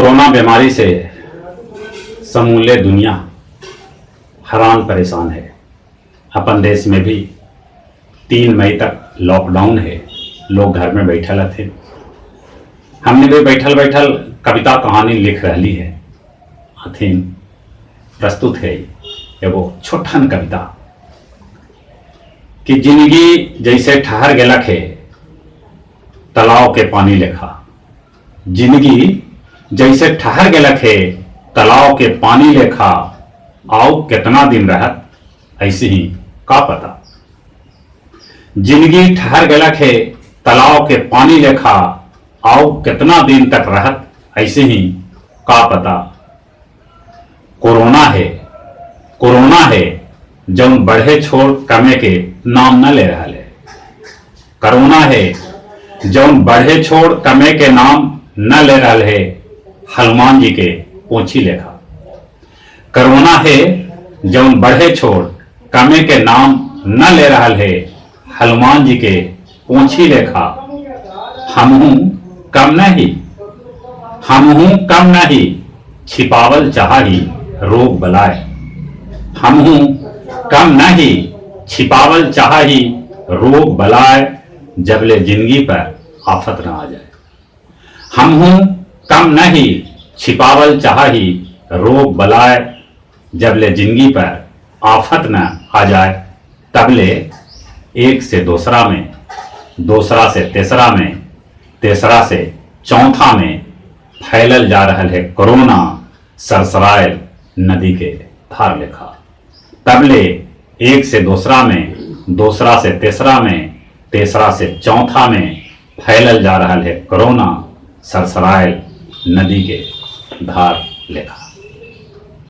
Corona बीमारी से समूले दुनिया हैरान परेशान है। अपन देश में भी 3 मई तक लॉकडाउन है। लोग घर में बैठल थे। हमने भी बैठल बैठल कविता कहानी लिख रही है। अथीन प्रस्तुत है एगो छोटन कविता कि जिंदगी जैसे ठहर गेलक है तालाब के पानी लेखा। जिंदगी जैसे ठहर गेलक है तालाब के पानी लेखा। आओ कितना दिन रहत ऐसे ही का पता। जिंदगी ठहर गेलक है तालाब के पानी लेखा। आओ कितना दिन तक रहत ऐसे ही का पता। कोरोना है जौन बढ़े छोड़ कमे के नाम न ले रहा है। कोरोना है जौन बढ़े छोड़ कमे के नाम न ले रहा है। हनुमान जी के पोछी लेखा। कोरोना है जौन बढ़े छोड़ कमे के नाम न ले रहा है। हनुमान जी के पोछी लेखा। हमहू कम नहीं छिपावल चाही रोग बलाए। हमहू कम नहीं छिपावल चाही रोग बलाए। जबले जिंदगी पर आफत न आ जाए। हमहू कम नहीं छिपावल चाही रोग बलाए। जबले जिंदगी पर आफत न आ जाए। तबले एक से दूसरा में, दूसरा से तीसरा में, तीसरा से चौथा में फैलल जा रहा है कोरोना सरसरायल नदी के धार लेखा। तबले एक से दूसरा में, दूसरा से तीसरा में, तीसरा से चौथा में फैलल जा रहा है कोरोना सरसरायल नदी के धार लेखा।